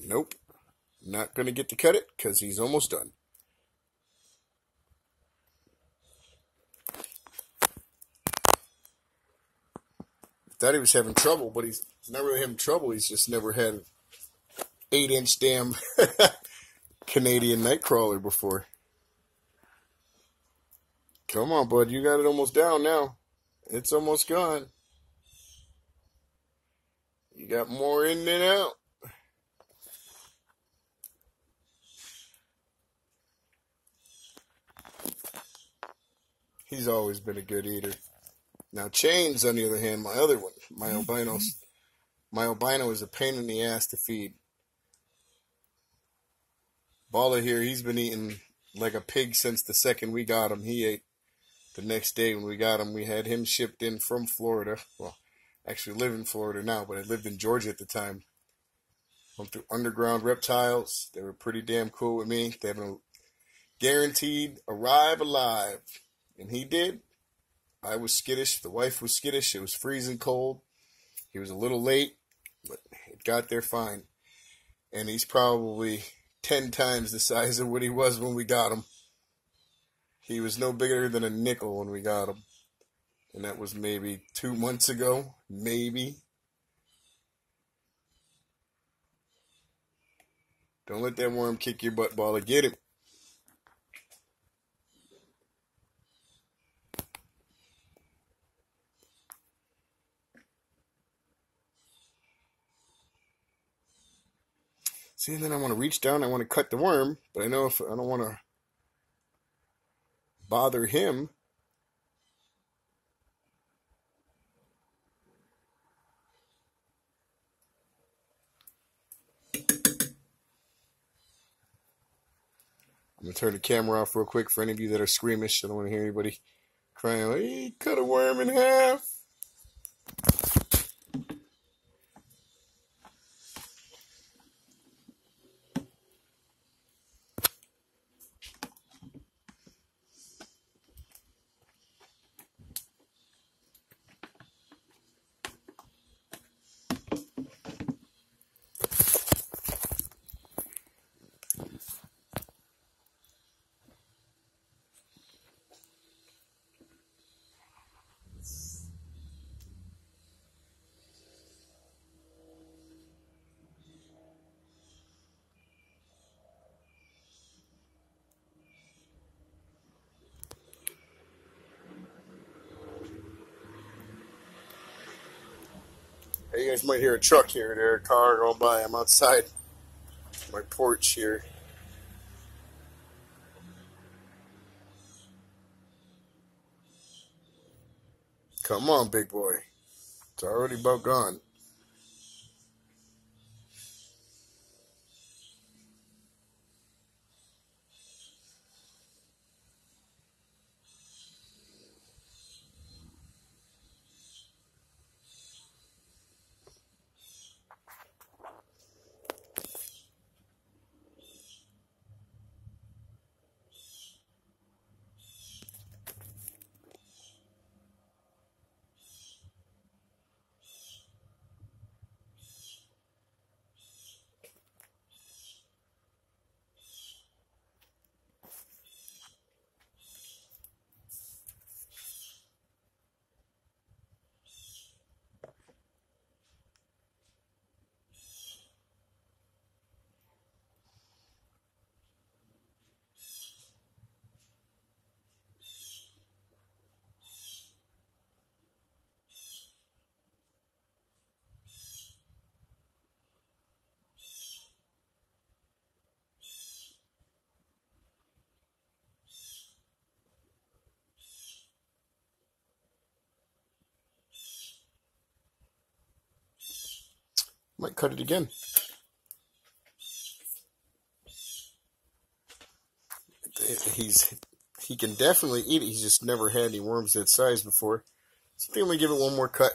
Nope. Not going to get to cut it because he's almost done. Thought he was having trouble, but he's not really having trouble. He's just never had an 8-inch damn Canadian Nightcrawler before. Come on, bud. You got it almost down now. It's almost gone. You got more in than out. He's always been a good eater. Now, Chains, on the other hand, my other one, my albino is a pain in the ass to feed. Balla here, he's been eating like a pig since the second we got him. He ate the next day when we got him. We had him shipped in from Florida. Well, actually live in Florida now, but I lived in Georgia at the time. Went through Underground Reptiles. They were pretty damn cool with me. They have a guaranteed arrive alive. And he did. I was skittish. The wife was skittish. It was freezing cold. He was a little late, but it got there fine. And he's probably 10 times the size of what he was when we got him. He was no bigger than a nickel when we got him. And that was maybe 2 months ago. Maybe. Don't let that worm kick your butt, Balla. Get him. See, and then I want to reach down, I want to cut the worm, but I know if I don't want to bother him. I'm going to turn the camera off real quick for any of you that are squeamish. I don't want to hear anybody crying, like, hey, cut a worm in half. Hey, you guys might hear a truck here or there, a car going by. I'm outside my porch here. Come on, big boy. It's already about gone. Might cut it again. He can definitely eat it. He's just never had any worms that size before. So I think I'm going to give it one more cut.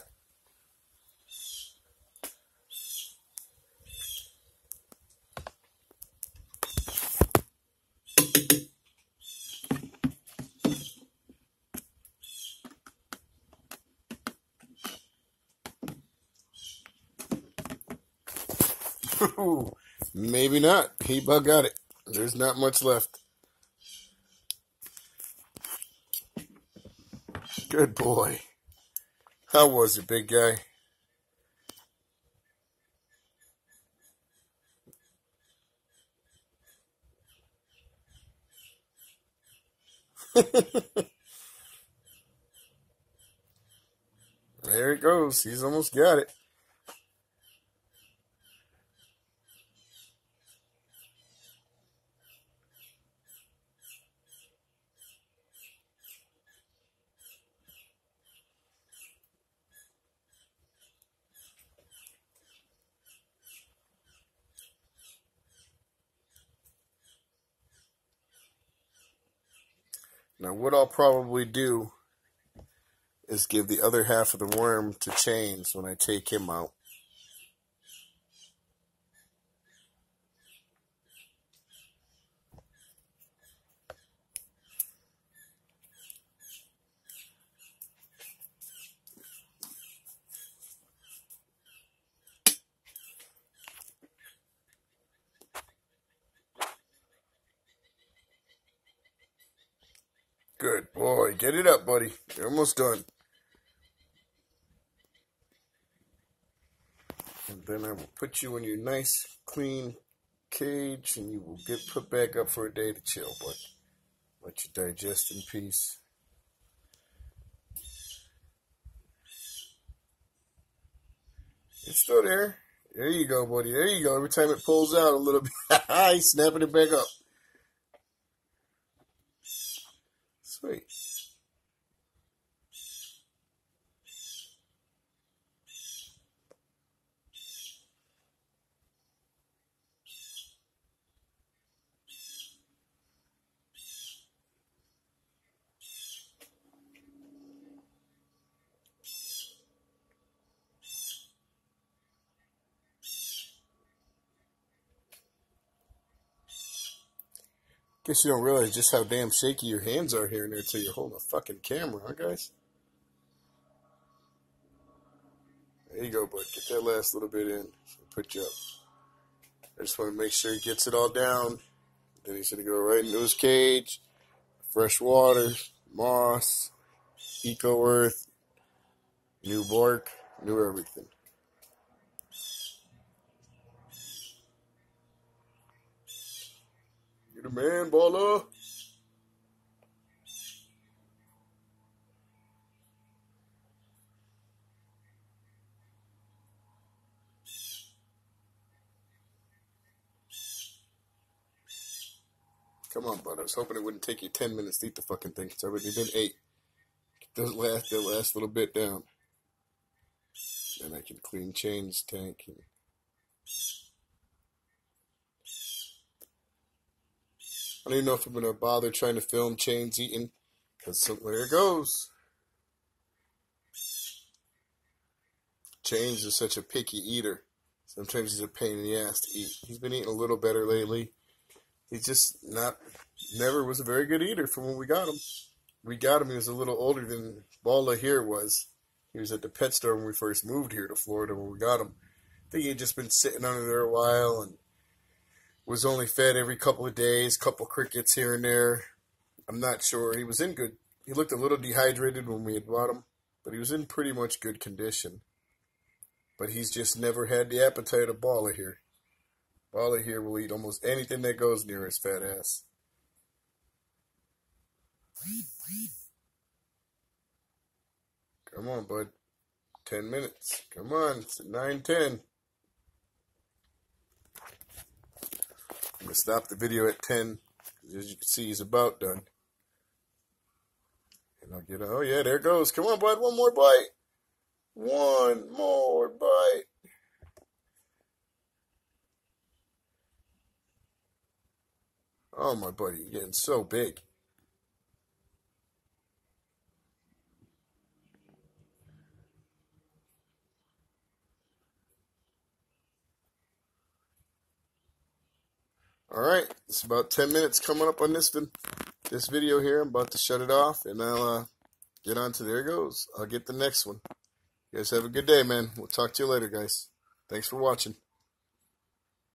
Maybe not. He about got it. There's not much left. Good boy. How was it, big guy? There it goes. He's almost got it. Now, what I'll probably do is give the other half of the worm to Chains when I take him out. Good boy. Get it up, buddy. You're almost done. And then I will put you in your nice, clean cage, and you will get put back up for a day to chill, bud. Let you digest in peace. It's still there. There you go, buddy. There you go. Every time it pulls out a little bit, he's snapping it back up. Sweet. Guess you don't realize just how damn shaky your hands are here and there until you hold a fucking camera, huh, guys? There you go, bud. Get that last little bit in. Put you up. I just want to make sure he gets it all down. Then he's going to go right into his cage. Fresh water, moss, eco earth, new bark, new everything. You the man, baller. Come on, bud. I was hoping it wouldn't take you 10 minutes to eat the fucking thing. It's already been 8. Get that last little bit down. Then I can clean Chains' tank. I don't even know if I'm going to bother trying to film Chains eating. Because there it goes. Chains is such a picky eater. Sometimes he's a pain in the ass to eat. He's been eating a little better lately. He's just never was a very good eater from when we got him. We got him, he was a little older than Bala here was. He was at the pet store when we first moved here to Florida when we got him. I think he had just been sitting under there a while and was only fed every couple of days, couple crickets here and there. I'm not sure. He was in good. He looked a little dehydrated when we had bought him, but he was in pretty much good condition. But he's just never had the appetite of Bala here. Bala here will eat almost anything that goes near his fat ass. Come on, bud. 10 minutes. Come on. It's 9:10. I'm going to stop the video at 10. As you can see, he's about done. And I'll get, oh yeah, there it goes. Come on, bud. One more bite. One more bite. Oh, my buddy, you're getting so big. All right, it's about 10 minutes coming up on this video here. I'm about to shut it off, and I'll get on to, there it goes. I'll get the next one. You guys have a good day, man. We'll talk to you later, guys. Thanks for watching.